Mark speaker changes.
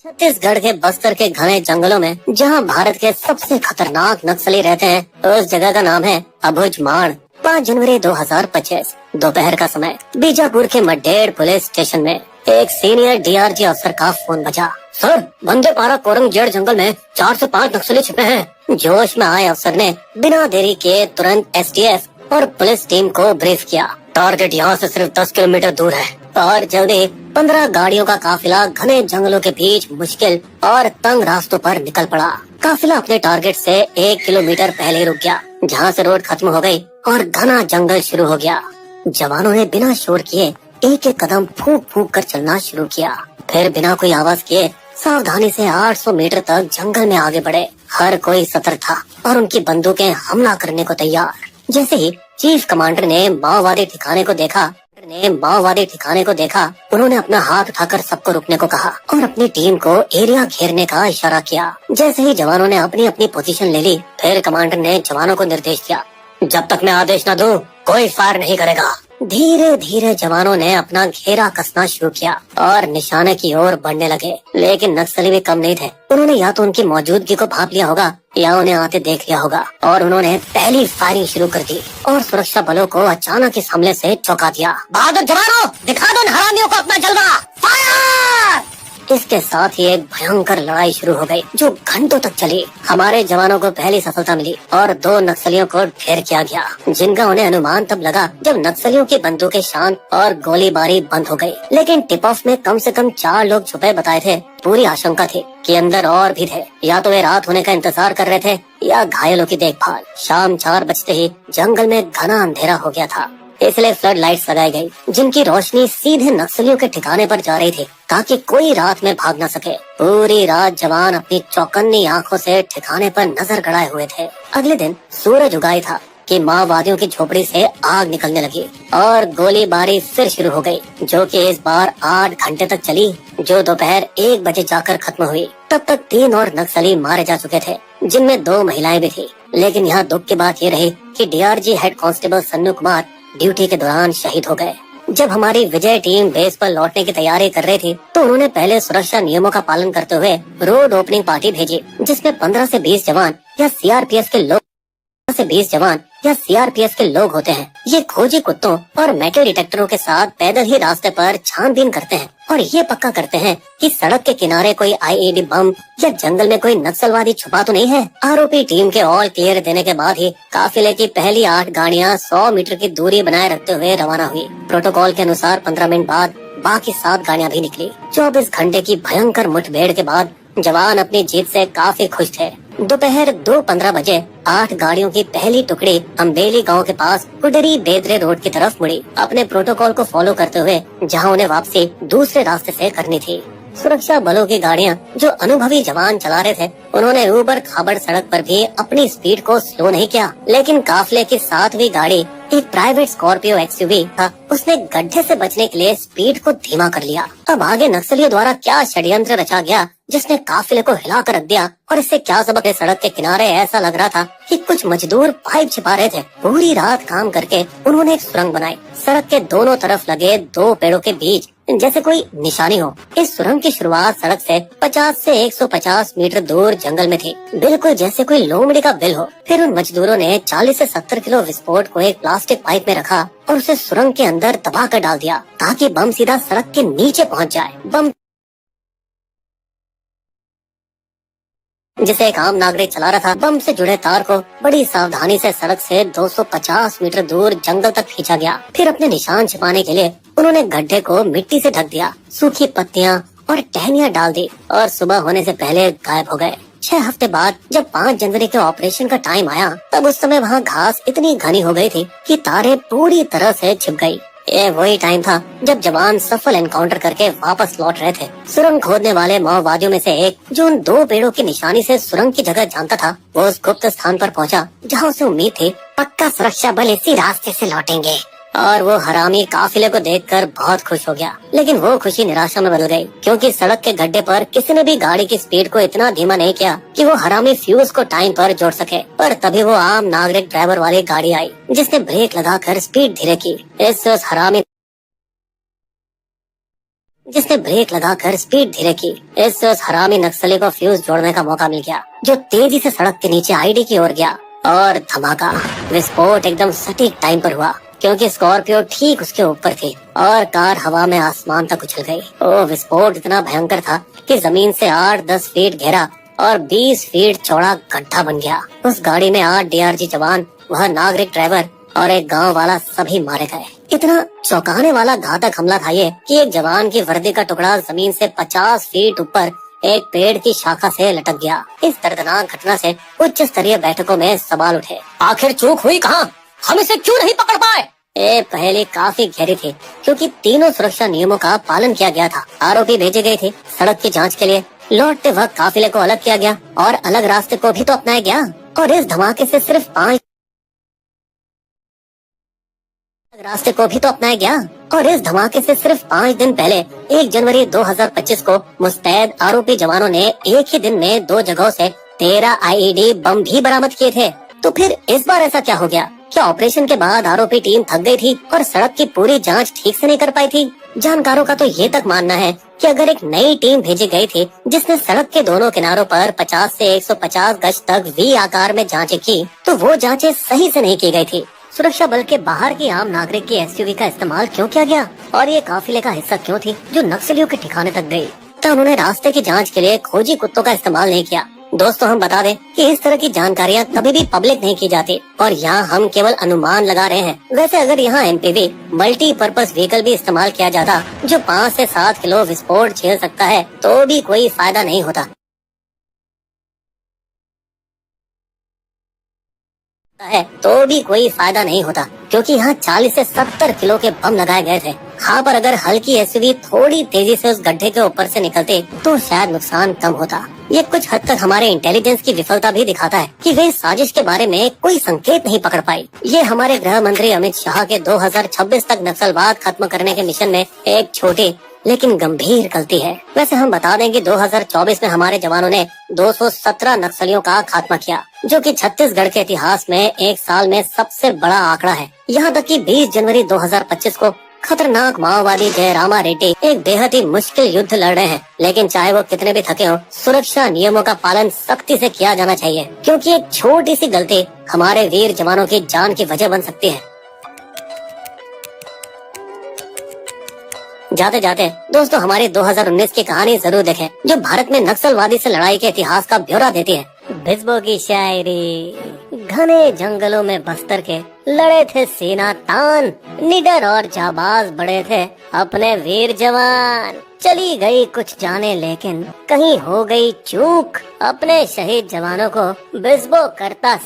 Speaker 1: छत्तीसगढ़ के बस्तर के घने जंगलों में जहां भारत के सबसे खतरनाक नक्सली रहते हैं, उस जगह का नाम है अबुझमाड़। 5 जनवरी 2025 दोपहर का समय बीजापुर के मडेर पुलिस स्टेशन में एक सीनियर डीआरजी अफसर का फोन बजा। सर, बंदे पारा कोरंग जेड़ जंगल में 4 से 5 नक्सली छिपे हैं। जोश में आए अफसर ने बिना देरी के तुरंत एसटीएफ और पुलिस टीम को ब्रीफ किया। टारगेट यहाँ से सिर्फ 10 किलोमीटर दूर है और जल्दी 15 गाड़ियों का काफिला घने जंगलों के बीच मुश्किल और तंग रास्तों पर निकल पड़ा। काफिला अपने टारगेट से 1 किलोमीटर पहले रुक गया, जहाँ से रोड खत्म हो गई और घना जंगल शुरू हो गया। जवानों ने बिना शोर किए एक एक कदम फूंक फूंक कर चलना शुरू किया। फिर बिना कोई आवाज किए सावधानी से 800 मीटर तक जंगल में आगे बढ़े। हर कोई सतर्क था और उनकी बंदूकें हमला करने को तैयार। जैसे ही चीफ कमांडर ने माओवादी ठिकाने को देखा, उन्होंने अपना हाथ उठाकर सबको रुकने को कहा और अपनी टीम को एरिया घेरने का इशारा किया। जैसे ही जवानों ने अपनी अपनी पोजीशन ले ली, फिर कमांडर ने जवानों को निर्देश दिया, जब तक मैं आदेश न दूं, कोई फायर नहीं करेगा। धीरे धीरे जवानों ने अपना घेरा कसना शुरू किया और निशाने की ओर बढ़ने लगे, लेकिन नक्सली भी कम नहीं थे। उन्होंने या तो उनकी मौजूदगी को भांप लिया होगा या उन्हें आते देख लिया होगा और उन्होंने पहली फायरिंग शुरू कर दी और सुरक्षा बलों को अचानक इस हमले से चौंका दिया। बहादुर जवानों, दिखा दो इन हरामियों को अपना जलवा, फायर! इसके साथ ही एक भयंकर लड़ाई शुरू हो गई जो घंटों तक चली। हमारे जवानों को पहली सफलता मिली और 2 नक्सलियों को ढेर किया गया, जिनका उन्हें अनुमान तब लगा जब नक्सलियों की बंदूकें शांत और गोलीबारी बंद हो गई। लेकिन टिप ऑफ में कम से कम 4 लोग छुपे बताए थे। पूरी आशंका थी कि अंदर और भी थे, या तो वे रात होने का इंतजार कर रहे थे या घायलों की देखभाल। शाम 4 बजते ही जंगल में घना अंधेरा हो गया था, इसलिए फ्लड लाइट्स लगाई गई, जिनकी रोशनी सीधे नक्सलियों के ठिकाने पर जा रही थी ताकि कोई रात में भाग न सके। पूरी रात जवान अपनी चौकन्नी आंखों से ठिकाने पर नजर गड़ाए हुए थे। अगले दिन सूरज उगाई था कि माओवादियों की झोपड़ी से आग निकलने लगी और गोलीबारी फिर शुरू हो गई, जो कि इस बार 8 घंटे तक चली, जो दोपहर 1 बजे जाकर खत्म हुई। तब तक 3 और नक्सली मारे जा चुके थे, जिनमें 2 महिलाएं भी थी। लेकिन यहाँ दुख की बात ये रही कि DRG head constable Sannu Kumar duty के दौरान शहीद हो गए। जब हमारी विजय टीम बेस पर लौटने की तैयारी कर रही थी, तो उन्होंने पहले सुरक्षा नियमों का पालन करते हुए रोड ओपनिंग पार्टी भेजी, जिसमें 15 से 20 जवान या सीआरपीएफ के लोग होते हैं। ये खोजी कुत्तों और मेटल डिटेक्टरों के साथ पैदल ही रास्ते पर छानबीन करते हैं और ये पक्का करते हैं कि सड़क के किनारे कोई आईईडी बम या जंगल में कोई नक्सलवादी छुपा तो नहीं है। आरोपी टीम के ऑल क्लियर देने के बाद ही काफिले की पहली 8 गाड़ियां 100 मीटर की दूरी बनाए रखते हुए रवाना हुई। प्रोटोकॉल के अनुसार 15 मिनट बाद बाकी 7 गाड़ियां भी निकली। 24 घंटे की भयंकर मुठभेड़ के बाद जवान अपनी जीत से काफी खुश थे। दोपहर 2:15 बजे 8 गाड़ियों की पहली टुकड़ी अम्बेली गांव के पास कुडरी बेदरे रोड की तरफ मुड़ी, अपने प्रोटोकॉल को फॉलो करते हुए, जहां उन्हें वापसी दूसरे रास्ते से करनी थी। सुरक्षा बलों की गाड़ियां जो अनुभवी जवान चला रहे थे, उन्होंने ऊबड़ खाबड़ सड़क पर भी अपनी स्पीड को स्लो नहीं किया। लेकिन काफिले की 7वीं गाड़ी, एक प्राइवेट स्कॉर्पियो एक्सयूवी था, उसने गड्ढे से बचने के लिए स्पीड को धीमा कर लिया। अब आगे नक्सलियों द्वारा क्या षड्यंत्र रचा गया जिसने काफिले को हिला कर रख दिया, और इससे क्या सबक है? सड़क के किनारे ऐसा लग रहा था कि कुछ मजदूर पाइप छिपा रहे थे। पूरी रात काम करके उन्होंने एक सुरंग बनाई, सड़क के दोनों तरफ लगे 2 पेड़ों के बीच, जैसे कोई निशानी हो। इस सुरंग की शुरुआत सड़क से 50 से 150 मीटर दूर जंगल में थी, बिल्कुल जैसे कोई लोमड़ी का बिल हो। फिर उन मजदूरों ने 40 से 70 किलो विस्फोट को एक प्लास्टिक पाइप में रखा और उसे सुरंग के अंदर दबा कर डाल दिया ताकि बम सीधा सड़क के नीचे पहुंच जाए। बम जिसे एक आम नागरिक चला रहा था, बम से जुड़े तार को बड़ी सावधानी से सड़क से 250 मीटर दूर जंगल तक खींचा गया। फिर अपने निशान छिपाने के लिए उन्होंने गड्ढे को मिट्टी से ढक दिया, सूखी पत्तियां और टहनियां डाल दी और सुबह होने से पहले गायब हो गए। 6 हफ्ते बाद जब 5 जनवरी के ऑपरेशन का टाइम आया, तब उस समय वहाँ घास इतनी घनी हो गई थी कि तारें पूरी तरह से छिप गई। ये वही टाइम था जब जवान सफल एनकाउंटर करके वापस लौट रहे थे। सुरंग खोदने वाले माओवादियों में से एक, जो उन 2 पेड़ों की निशानी से सुरंग की जगह जानता था, वो उस गुप्त स्थान पर पहुंचा जहां उसे उम्मीद थी पक्का सुरक्षा बल इसी रास्ते से लौटेंगे। और वो हरामी काफिले को देखकर बहुत खुश हो गया। लेकिन वो खुशी निराशा में बदल गई, क्योंकि सड़क के गड्ढे पर किसी ने भी गाड़ी की स्पीड को इतना धीमा नहीं किया कि वो हरामी फ्यूज को टाइम पर जोड़ सके। पर तभी वो आम नागरिक ड्राइवर वाली गाड़ी आई, जिसने ब्रेक लगाकर स्पीड धीरे की। इस हरामी जिसने ब्रेक लगाकर स्पीड धीरे की। इससे उस हरामी नक्सली को फ्यूज जोड़ने का मौका मिल गया, जो तेजी से सड़क के नीचे आईडी की ओर गया। और धमाका, विस्फोट एकदम सटीक टाइम पर हुआ, क्योंकि स्कॉर्पियो ठीक उसके ऊपर थी और कार हवा में आसमान तक उछल गई। ओ विस्फोट इतना भयंकर था कि जमीन से 8-10 फीट गहरा और 20 फीट चौड़ा गड्ढा बन गया। उस गाड़ी में 8 डीआरजी जवान, वह नागरिक ड्राइवर और एक गांव वाला सभी मारे गए। इतना चौंकाने वाला घातक हमला था ये कि एक जवान की वर्दी का टुकड़ा जमीन से 50 फीट ऊपर एक पेड़ की शाखा से लटक गया। इस दर्दनाक घटना से उच्च स्तरीय बैठकों में सवाल उठे। आखिर चूक हुई कहाँ? हम इसे क्यों नहीं पकड़ पाए? ये पहले काफी गहरी थी, क्योंकि तीनों सुरक्षा नियमों का पालन किया गया था। आरोपी भेजे गए थे सड़क की जांच के लिए। लौटते वक्त काफिले को अलग किया गया और अलग रास्ते को भी तो अपनाया गया। और इस धमाके से सिर्फ 5 रास्ते को भी तो अपनाया गया। और इस धमाके से सिर्फ 5 दिन पहले 1 जनवरी 2025 को मुस्तैद आरोपी जवानों ने एक ही दिन में 2 जगहों से 13 आईईडी बम भी बरामद किए थे। तो फिर इस बार ऐसा क्या हो गया? क्या ऑपरेशन के बाद आरोपी टीम थक गई थी और सड़क की पूरी जांच ठीक से नहीं कर पाई थी? जानकारों का तो ये तक मानना है कि अगर एक नई टीम भेजी गई थी जिसने सड़क के दोनों किनारों पर 50 से 150 गज तक वी आकार में जांचें की, तो वो जांचें सही से नहीं की गई थी। सुरक्षा बल के बाहर की आम नागरिक की एसयूवी का इस्तेमाल क्यों किया गया और ये काफिले का हिस्सा क्यों थी जो नक्सलियों के ठिकाने तक गई? तो उन्होंने रास्ते की जांच के लिए खोजी कुत्तों का इस्तेमाल नहीं किया। दोस्तों, हम बता दें कि इस तरह की जानकारियां कभी भी पब्लिक नहीं की जाती और यहाँ हम केवल अनुमान लगा रहे हैं। वैसे अगर यहाँ एमपीवी मल्टीपर्पज व्हीकल भी इस्तेमाल किया जाता जो 5 से 7 किलो विस्फोट झेल सकता है, तो भी कोई फायदा नहीं होता क्योंकि यहाँ 40 से 70 किलो के बम लगाए गए थे। हाँ, पर अगर हल्की एसयूवी थोड़ी तेजी से उस गड्ढे के ऊपर से निकलते तो शायद नुकसान कम होता। ये कुछ हद तक हमारे इंटेलिजेंस की विफलता भी दिखाता है कि वे इस साजिश के बारे में कोई संकेत नहीं पकड़ पाई। ये हमारे गृह मंत्री अमित शाह के 2026 तक नक्सलवाद खत्म करने के मिशन में एक छोटी लेकिन गंभीर गलती है। वैसे हम बता दें कि 2024 में हमारे जवानों ने 217 नक्सलियों का खात्मा किया, जो कि छत्तीसगढ़ के इतिहास में एक साल में सबसे बड़ा आंकड़ा है। यहाँ तक कि 20 जनवरी 2025 को खतरनाक माओवादी जयरामा रेड्डी एक बेहद ही मुश्किल युद्ध लड़ रहे हैं। लेकिन चाहे वो कितने भी थके हों, सुरक्षा नियमों का पालन सख्ती से किया जाना चाहिए, क्योंकि एक छोटी सी गलती हमारे वीर जवानों की जान की वजह बन सकती है। जाते जाते दोस्तों, हमारी 2019 की कहानी जरूर देखें, जो भारत में नक्सलवादी से लड़ाई के इतिहास का ब्यौरा देती है। बिस्बो की शायरी। घने जंगलों में बस्तर के लड़े थे सीना तान, निडर और जाबाज बड़े थे अपने वीर जवान। चली गई कुछ जाने लेकिन कहीं हो गई चूक, अपने शहीद जवानों को बिस्बो करता